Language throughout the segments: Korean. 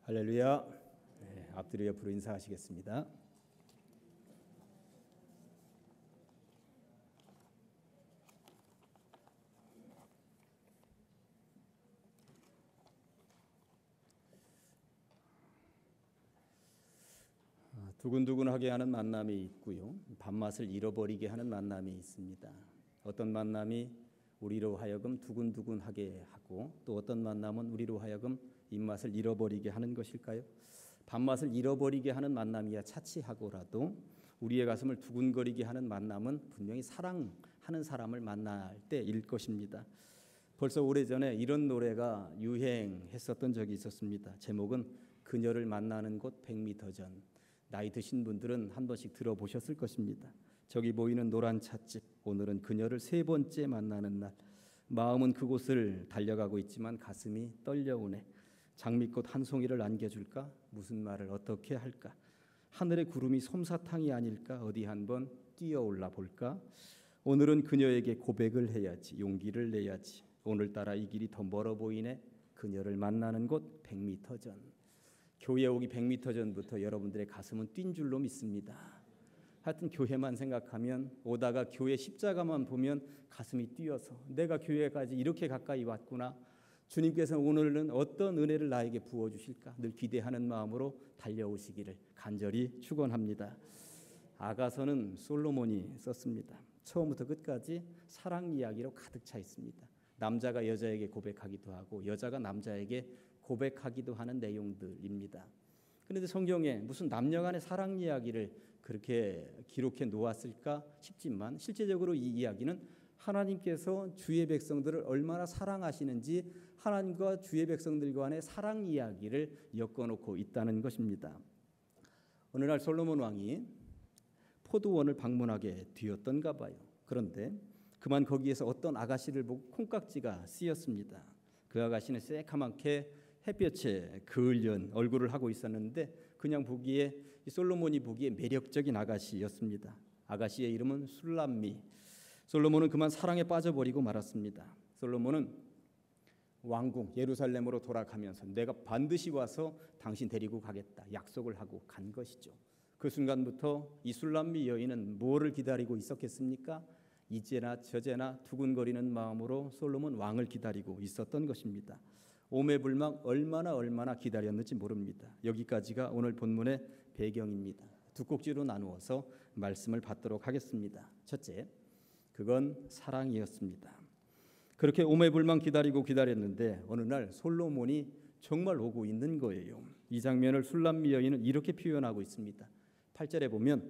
할렐루야. 네, 앞뒤로 옆으로 인사하시겠습니다. 두근두근하게 하는 만남이 있고요. 밥맛을 잃어버리게 하는 만남이 있습니다. 어떤 만남이 우리로 하여금 두근두근하게 하고 또 어떤 만남은 우리로 하여금 입맛을 잃어버리게 하는 것일까요? 밥맛을 잃어버리게 하는 만남이야 차치하고라도 우리의 가슴을 두근거리게 하는 만남은 분명히 사랑하는 사람을 만날 때일 것입니다. 벌써 오래전에 이런 노래가 유행했었던 적이 있었습니다. 제목은 그녀를 만나는 곳 100m 전. 나이 드신 분들은 한 번씩 들어보셨을 것입니다. 저기 보이는 노란 찻집, 오늘은 그녀를 세 번째 만나는 날. 마음은 그곳을 달려가고 있지만 가슴이 떨려오네. 장미꽃 한 송이를 안겨줄까? 무슨 말을 어떻게 할까? 하늘의 구름이 솜사탕이 아닐까? 어디 한번 뛰어올라 볼까? 오늘은 그녀에게 고백을 해야지, 용기를 내야지. 오늘따라 이 길이 더 멀어 보이네. 그녀를 만나는 곳 100m 전. 교회 오기 100m 전부터 여러분들의 가슴은 뛴 줄로 믿습니다. 하여튼 교회만 생각하면, 오다가 교회 십자가만 보면 가슴이 뛰어서 내가 교회까지 이렇게 가까이 왔구나. 주님께서 오늘은 어떤 은혜를 나에게 부어주실까 늘 기대하는 마음으로 달려오시기를 간절히 축원합니다. 아가서는 솔로몬이 썼습니다. 처음부터 끝까지 사랑 이야기로 가득 차 있습니다. 남자가 여자에게 고백하기도 하고 여자가 남자에게 고백하기도 하는 내용들입니다. 그런데 성경에 무슨 남녀 간의 사랑 이야기를 그렇게 기록해 놓았을까 싶지만 실제적으로 이 이야기는 하나님께서 주의 백성들을 얼마나 사랑하시는지 하나님과 주의 백성들 간의 사랑 이야기를 엮어놓고 있다는 것입니다. 어느 날 솔로몬 왕이 포도원을 방문하게 되었던가 봐요. 그런데 그만 거기에서 어떤 아가씨를 보고 콩깍지가 쓰였습니다. 그 아가씨는 새카맣게 햇볕에 그을린 얼굴을 하고 있었는데 그냥 보기에 솔로몬이 보기에 매력적인 아가씨였습니다. 아가씨의 이름은 술람미. 솔로몬은 그만 사랑에 빠져버리고 말았습니다. 솔로몬은 왕궁 예루살렘으로 돌아가면서 내가 반드시 와서 당신 데리고 가겠다 약속을 하고 간 것이죠. 그 순간부터 이 술람미 여인은 뭐를 기다리고 있었겠습니까? 이제나 저제나 두근거리는 마음으로 솔로몬 왕을 기다리고 있었던 것입니다. 오매불망 얼마나 기다렸는지 모릅니다. 여기까지가 오늘 본문의 배경입니다. 두 꼭지로 나누어서 말씀을 받도록 하겠습니다. 첫째, 그건 사랑이었습니다. 그렇게 오매불망 기다렸는데 어느 날 솔로몬이 정말 오고 있는 거예요. 이 장면을 술람미 여인은 이렇게 표현하고 있습니다. 8절에 보면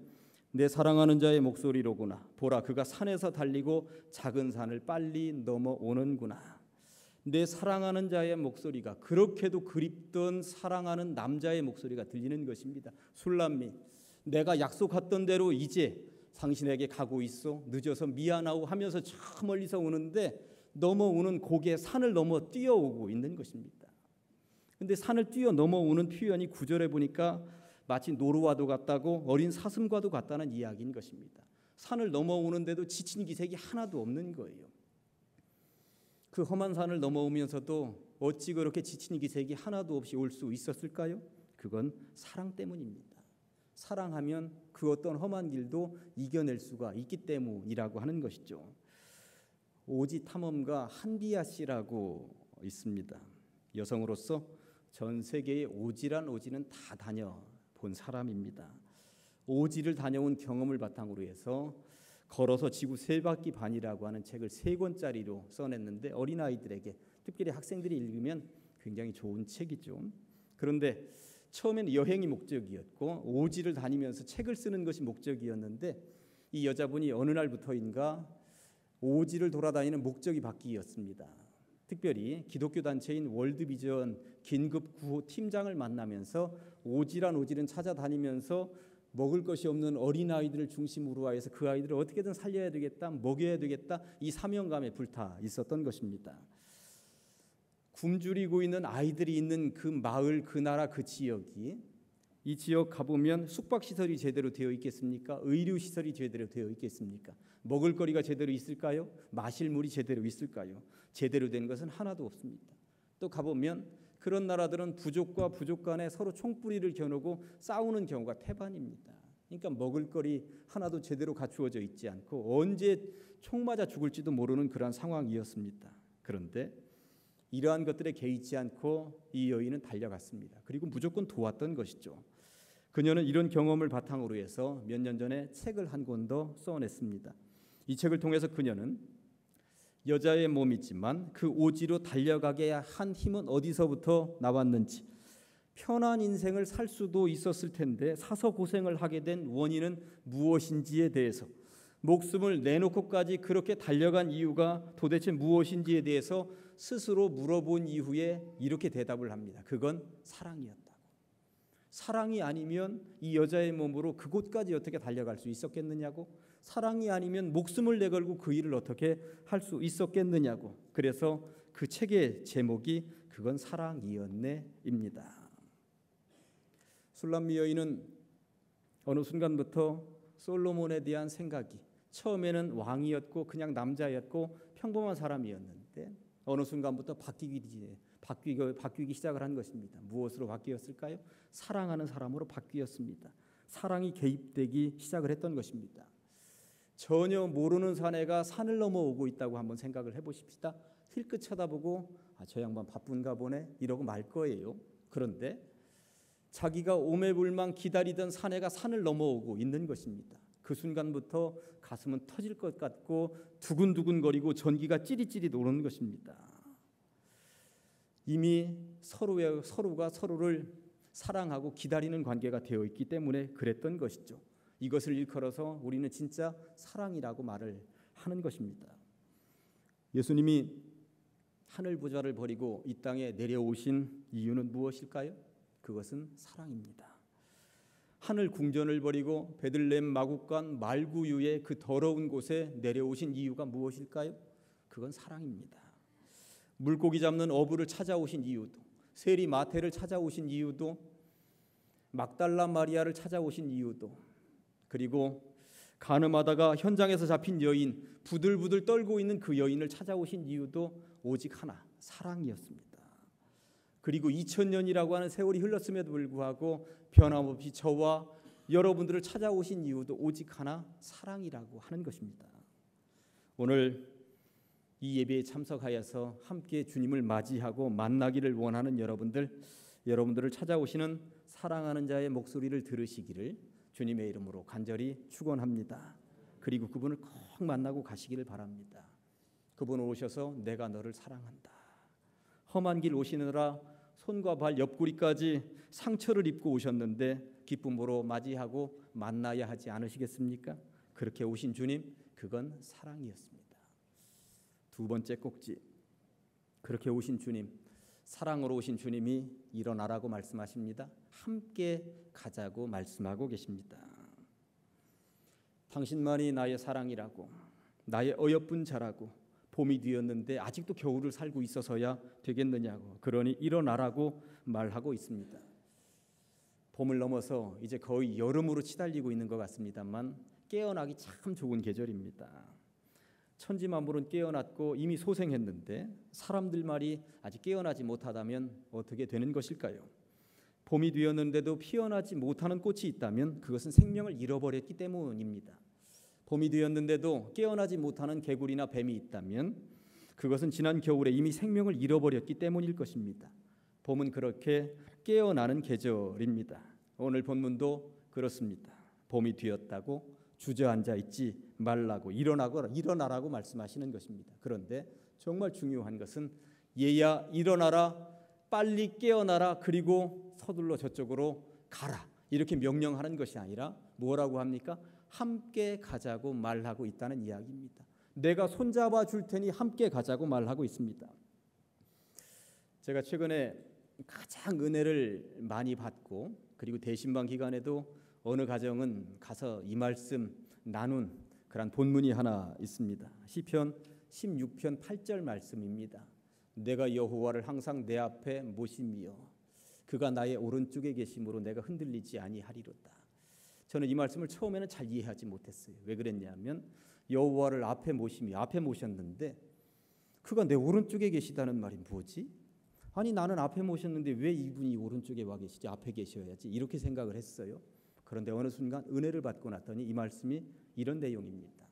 내 사랑하는 자의 목소리로구나. 보라 그가 산에서 달리고 작은 산을 빨리 넘어오는구나. 내 사랑하는 자의 목소리가 그렇게도 그립던 사랑하는 남자의 목소리가 들리는 것입니다. 술람미, 내가 약속했던 대로 이제 당신에게 가고 있어. 늦어서 미안하고 하면서 저 멀리서 오는데 넘어오는 고개 산을 넘어 뛰어오고 있는 것입니다. 그런데 산을 뛰어 넘어오는 표현이 9절에 보니까 마치 노루와도 같다고 어린 사슴과도 같다는 이야기인 것입니다. 산을 넘어오는데도 지친 기색이 하나도 없는 거예요. 그 험한 산을 넘어오면서도 어찌 그렇게 지친 기색이 하나도 없이 올 수 있었을까요? 그건 사랑 때문입니다. 사랑하면 그 어떤 험한 길도 이겨낼 수가 있기 때문이라고 하는 것이죠. 오지 탐험가 한비아 씨라고 있습니다. 여성으로서 전 세계의 오지는 다 다녀본 사람입니다. 오지를 다녀온 경험을 바탕으로 해서 걸어서 지구 세 바퀴 반이라고 하는 책을 3권짜리로 써냈는데 어린아이들에게 특별히 학생들이 읽으면 굉장히 좋은 책이죠. 그런데 처음에는 여행이 목적이었고 오지를 다니면서 책을 쓰는 것이 목적이었는데 이 여자분이 어느 날부터인가 오지를 돌아다니는 목적이 바뀌었습니다. 특별히 기독교 단체인 월드비전 긴급구호 팀장을 만나면서 오지는 찾아다니면서 먹을 것이 없는 어린아이들을 중심으로 해서 그 아이들을 어떻게든 살려야 되겠다, 먹여야 되겠다, 이 사명감에 불타 있었던 것입니다. 굶주리고 있는 아이들이 있는 그 마을, 그 나라, 그 지역이 이 지역 가보면 숙박시설이 제대로 되어 있겠습니까? 의료시설이 제대로 되어 있겠습니까? 먹을 거리가 제대로 있을까요? 마실 물이 제대로 있을까요? 제대로 된 것은 하나도 없습니다. 또 가보면 그런 나라들은 부족과 부족 간에 서로 총뿌리를 겨누고 싸우는 경우가 태반입니다. 그러니까 먹을거리 하나도 제대로 갖추어져 있지 않고 언제 총 맞아 죽을지도 모르는 그러한 상황이었습니다. 그런데 이러한 것들에 개의치 않고 이 여인은 달려갔습니다. 그리고 무조건 도왔던 것이죠. 그녀는 이런 경험을 바탕으로 해서 몇 년 전에 책을 한 권 더 써냈습니다. 이 책을 통해서 그녀는 여자의 몸이지만 그 오지로 달려가게 한 힘은 어디서부터 나왔는지, 편한 인생을 살 수도 있었을 텐데 사서 고생을 하게 된 원인은 무엇인지에 대해서, 목숨을 내놓고까지 그렇게 달려간 이유가 도대체 무엇인지에 대해서 스스로 물어본 이후에 이렇게 대답을 합니다. 그건 사랑이었다고. 사랑이 아니면 이 여자의 몸으로 그곳까지 어떻게 달려갈 수 있었겠느냐고, 사랑이 아니면 목숨을 내걸고 그 일을 어떻게 할 수 있었겠느냐고. 그래서 그 책의 제목이 그건 사랑이었네입니다. 술람미 여인은 어느 순간부터 솔로몬에 대한 생각이, 처음에는 왕이었고 그냥 남자였고 평범한 사람이었는데 어느 순간부터 바뀌기 시작을 한 것입니다. 무엇으로 바뀌었을까요? 사랑하는 사람으로 바뀌었습니다. 사랑이 개입되기 시작을 했던 것입니다. 전혀 모르는 사내가 산을 넘어오고 있다고 한번 생각을 해보십시다. 힐끗 쳐다보고 저 양반 바쁜가 보네 이러고 말 거예요. 그런데 자기가 오매불망 기다리던 사내가 산을 넘어오고 있는 것입니다. 그 순간부터 가슴은 터질 것 같고 두근두근거리고 전기가 찌릿찌릿 오르는 것입니다. 이미 서로가 서로를 사랑하고 기다리는 관계가 되어 있기 때문에 그랬던 것이죠. 이것을 일컬어서 우리는 진짜 사랑이라고 말을 하는 것입니다. 예수님이 하늘 부좌를 버리고 이 땅에 내려오신 이유는 무엇일까요? 그것은 사랑입니다. 하늘 궁전을 버리고 베들레헴 마국간 말구유의 그 더러운 곳에 내려오신 이유가 무엇일까요? 그건 사랑입니다. 물고기 잡는 어부를 찾아오신 이유도, 세리 마태를 찾아오신 이유도, 막달라 마리아를 찾아오신 이유도, 그리고 가늠하다가 현장에서 잡힌 여인, 부들부들 떨고 있는 그 여인을 찾아오신 이유도 오직 하나, 사랑이었습니다. 그리고 2000년이라고 하는 세월이 흘렀음에도 불구하고 변함없이 저와 여러분들을 찾아오신 이유도 오직 하나, 사랑이라고 하는 것입니다. 오늘 이 예배에 참석하여서 함께 주님을 맞이하고 만나기를 원하는 여러분들을 찾아오시는 사랑하는 자의 목소리를 들으시기를 주님의 이름으로 간절히 축원합니다. 그리고 그분을 꼭 만나고 가시기를 바랍니다. 그분 오셔서 내가 너를 사랑한다. 험한 길 오시느라 손과 발 옆구리까지 상처를 입고 오셨는데 기쁨으로 맞이하고 만나야 하지 않으시겠습니까? 그렇게 오신 주님, 그건 사랑이었습니다. 두 번째 꼭지, 그렇게 오신 주님, 사랑으로 오신 주님이 일어나라고 말씀하십니다. 함께 가자고 말씀하고 계십니다. 당신만이 나의 사랑이라고, 나의 어여쁜 자라고, 봄이 되었는데 아직도 겨울을 살고 있어서야 되겠느냐고, 그러니 일어나라고 말하고 있습니다. 봄을 넘어서 이제 거의 여름으로 치달리고 있는 것 같습니다만 깨어나기 참 좋은 계절입니다. 천지만물은 깨어났고 이미 소생했는데 사람들 말이 아직 깨어나지 못하다면 어떻게 되는 것일까요? 봄이 되었는데도 피어나지 못하는 꽃이 있다면 그것은 생명을 잃어버렸기 때문입니다. 봄이 되었는데도 깨어나지 못하는 개구리나 뱀이 있다면 그것은 지난 겨울에 이미 생명을 잃어버렸기 때문일 것입니다. 봄은 그렇게 깨어나는 계절입니다. 오늘 본문도 그렇습니다. 봄이 되었다고 주저앉아 있지 말라고, 일어나라고 말씀하시는 것입니다. 그런데 정말 중요한 것은 얘야 일어나라, 빨리 깨어나라, 그리고 서둘러 저쪽으로 가라, 이렇게 명령하는 것이 아니라 뭐라고 합니까? 함께 가자고 말하고 있다는 이야기입니다. 내가 손잡아 줄 테니 함께 가자고 말하고 있습니다. 제가 최근에 가장 은혜를 많이 받고 그리고 대신방 기간에도 어느 가정은 가서 이 말씀 나눈 그런 본문이 하나 있습니다. 시편 16편 8절 말씀입니다. 내가 여호와를 항상 내 앞에 모시며 그가 나의 오른쪽에 계심으로 내가 흔들리지 아니하리로다. 저는 이 말씀을 처음에는 잘 이해하지 못했어요. 왜 그랬냐면 여호와를 앞에 모시며, 앞에 모셨는데 그가 내 오른쪽에 계시다는 말이 뭐지? 아니 나는 앞에 모셨는데 왜 이분이 오른쪽에 와 계시지? 앞에 계셔야지. 이렇게 생각을 했어요. 그런데 어느 순간 은혜를 받고 났더니 이 말씀이 이런 내용입니다.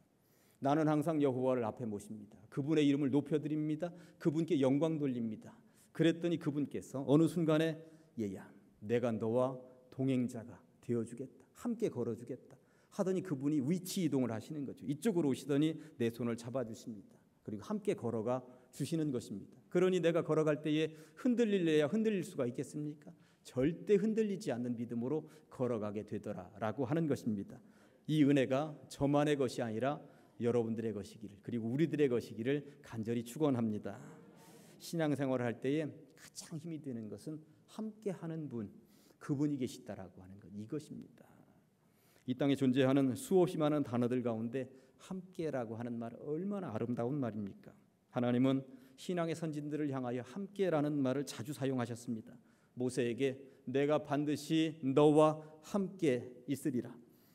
나는 항상 여호와를 앞에 모십니다. 그분의 이름을 높여드립니다. 그분께 영광 돌립니다. 그랬더니 그분께서 어느 순간에 얘야 내가 너와 동행자가 되어주겠다. 함께 걸어주겠다. 하더니 그분이 위치 이동을 하시는 거죠. 이쪽으로 오시더니 내 손을 잡아주십니다. 그리고 함께 걸어가 주시는 것입니다. 그러니 내가 걸어갈 때에 흔들릴래야 흔들릴 수가 있겠습니까? 절대 흔들리지 않는 믿음으로 걸어가게 되더라라고 하는 것입니다. 이 은혜가 저만의 것이 아니라 여러분들의 것이기를 그리고 우리들의 것이기를 간절히 축원합니다. 신앙생활을 할 때에 가장 힘이 되는 것은 함께하는 분, 그분이 계시다라고 하는 것 이것입니다. 이 땅에 존재하는 수없이 많은 단어들 가운데 함께라고 하는 말 얼마나 아름다운 말입니까? 하나님은 신앙의 선진들을 향하여 함께라는 말을 자주 사용하셨습니다. 모세에게 내가 반드시 너와 함께 있으리라.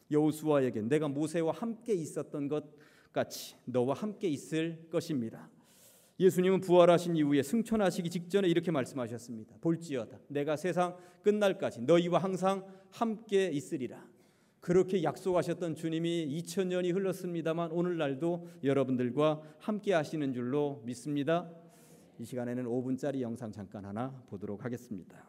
여호수아에게 내가 모세와 함께 있었던 것 같이 너와 함께 있을 것입니다. 예수님은 부활하신 이후에 승천하시기 직전에 이렇게 말씀하셨습니다. 볼지어다 내가 세상 끝날까지 너희와 항상 함께 있으리라. 그렇게 약속하셨던 주님이 2000년이 흘렀습니다만 오늘날도 여러분들과 함께 하시는 줄로 믿습니다. 이 시간에는 5분짜리 영상 잠깐 하나 보도록 하겠습니다.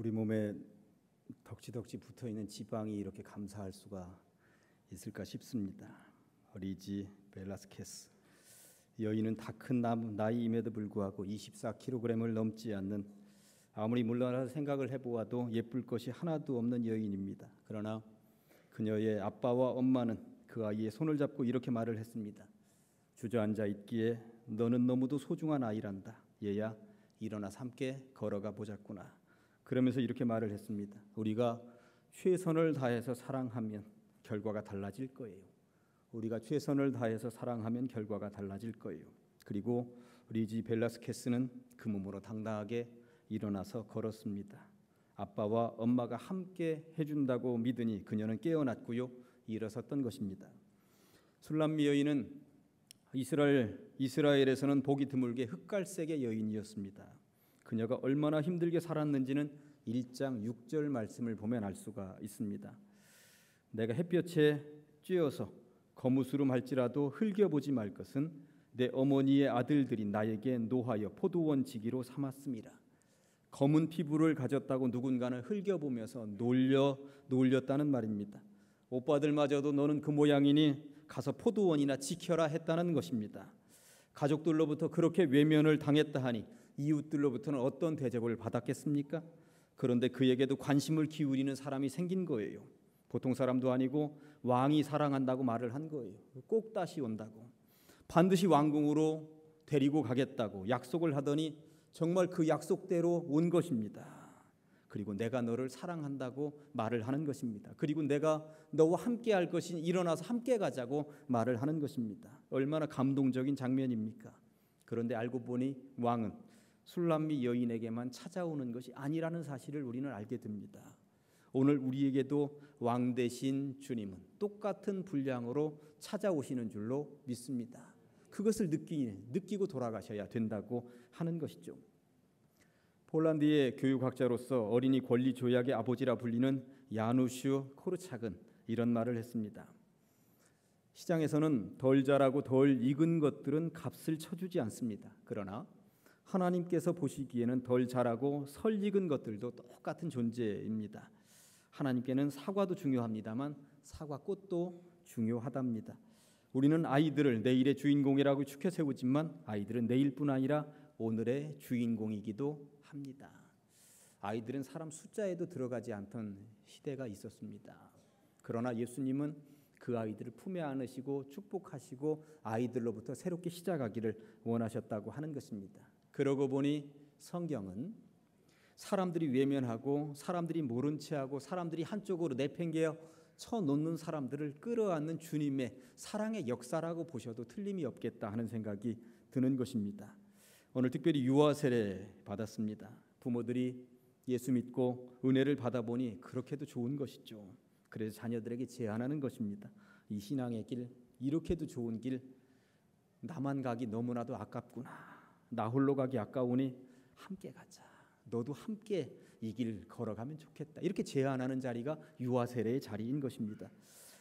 우리 몸에 덕지덕지 붙어있는 지방이 이렇게 감사할 수가 있을까 싶습니다. 리지 벨라스케스 여인은 다 큰 나이임에도 불구하고 24kg을 넘지 않는, 아무리 물러나서 생각을 해보아도 예쁠 것이 하나도 없는 여인입니다. 그러나 그녀의 아빠와 엄마는 그 아이의 손을 잡고 이렇게 말을 했습니다. 주저앉아 있기에 너는 너무도 소중한 아이란다. 얘야 일어나서 함께 걸어가 보자꾸나. 그러면서 이렇게 말을 했습니다. 우리가 최선을 다해서 사랑하면 결과가 달라질 거예요. 우리가 최선을 다해서 사랑하면 결과가 달라질 거예요. 그리고 리지 벨라스케스는 그 몸으로 당당하게 일어나서 걸었습니다. 아빠와 엄마가 함께 해준다고 믿으니 그녀는 깨어났고요, 일어섰던 것입니다. 술람미 여인은 이스라엘에서는 보기 드물게 흑갈색의 여인이었습니다. 그녀가 얼마나 힘들게 살았는지는 1장 6절 말씀을 보면 알 수가 있습니다. 내가 햇볕에 쬐어서 거무스름할지라도 흘겨보지 말 것은 내 어머니의 아들들이 나에게 노하여 포도원 지기로 삼았음이라. 검은 피부를 가졌다고 누군가는 흘겨보면서 놀렸다는 말입니다. 오빠들마저도 너는 그 모양이니 가서 포도원이나 지켜라 했다는 것입니다. 가족들로부터 그렇게 외면을 당했다 하니 이웃들로부터는 어떤 대접을 받았겠습니까? 그런데 그에게도 관심을 기울이는 사람이 생긴 거예요. 보통 사람도 아니고 왕이 사랑한다고 말을 한 거예요. 꼭 다시 온다고, 반드시 왕궁으로 데리고 가겠다고 약속을 하더니 정말 그 약속대로 온 것입니다. 그리고 내가 너를 사랑한다고 말을 하는 것입니다. 그리고 내가 너와 함께 할 것이니 일어나서 함께 가자고 말을 하는 것입니다. 얼마나 감동적인 장면입니까? 그런데 알고 보니 왕은 술람미 여인에게만 찾아오는 것이 아니라는 사실을 우리는 알게 됩니다. 오늘 우리에게도 왕 대신 주님은 똑같은 분량으로 찾아오시는 줄로 믿습니다. 그것을 느끼고 돌아가셔야 된다고 하는 것이죠. 폴란드의 교육학자로서 어린이 권리 조약의 아버지라 불리는 야누슈 코르착은 이런 말을 했습니다. 시장에서는 덜 자라고 덜 익은 것들은 값을 쳐주지 않습니다. 그러나 하나님께서 보시기에는 덜 자라고 설 익은 것들도 똑같은 존재입니다. 하나님께는 사과도 중요합니다만 사과꽃도 중요하답니다. 우리는 아이들을 내일의 주인공이라고 축해 세우지만 아이들은 내일뿐 아니라 오늘의 주인공이기도 합니다. 아이들은 사람 숫자에도 들어가지 않던 시대가 있었습니다. 그러나 예수님은 그 아이들을 품에 안으시고 축복하시고 아이들로부터 새롭게 시작하기를 원하셨다고 하는 것입니다. 그러고 보니 성경은 사람들이 외면하고 사람들이 모른 체하고 사람들이 한쪽으로 내팽개어 쳐놓는 사람들을 끌어안는 주님의 사랑의 역사라고 보셔도 틀림이 없겠다 하는 생각이 드는 것입니다. 오늘 특별히 유아 세례 받았습니다. 부모들이 예수 믿고 은혜를 받아보니 그렇게도 좋은 것이죠. 그래서 자녀들에게 제안하는 것입니다. 이 신앙의 길, 이렇게도 좋은 길, 나만 가기 너무나도 아깝구나. 나 홀로 가기 아까우니 함께 가자. 너도 함께 이 길 걸어가면 좋겠다. 이렇게 제안하는 자리가 유아 세례의 자리인 것입니다.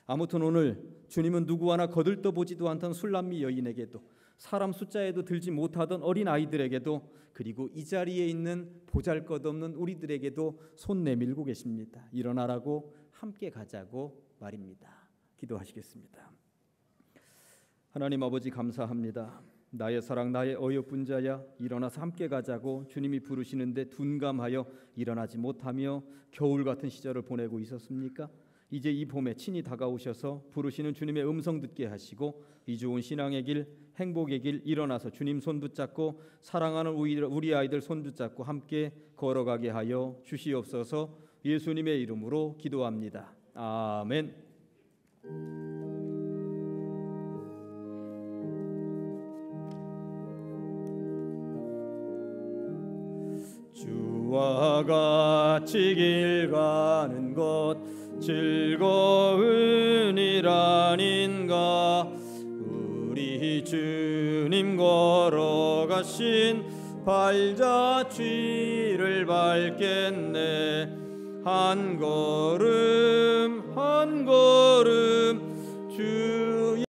아무튼 오늘 주님은 누구 하나 거들떠보지도 않던 술람미 여인에게도, 사람 숫자에도 들지 못하던 어린 아이들에게도, 그리고 이 자리에 있는 보잘것없는 우리들에게도 손 내밀고 계십니다. 일어나라고, 함께 가자고 말입니다. 기도하시겠습니다. 하나님 아버지, 감사합니다. 나의 사랑, 나의 어여쁜 자야, 일어나서 함께 가자고 주님이 부르시는데 둔감하여 일어나지 못하며 겨울 같은 시절을 보내고 있었습니까? 이제 이 봄에 친히 다가오셔서 부르시는 주님의 음성 듣게 하시고 이 좋은 신앙의 길, 행복의 길, 일어나서 주님 손 붙잡고 사랑하는 우리 아이들 손 붙잡고 함께 걸어가게 하여 주시옵소서. 예수님의 이름으로 기도합니다. 아멘. 주와 같이 길 가는 것 즐거운 일 아닌가. 우리 주님 걸어가신 발자취를 밟겠네. 한 걸음 한 걸음 주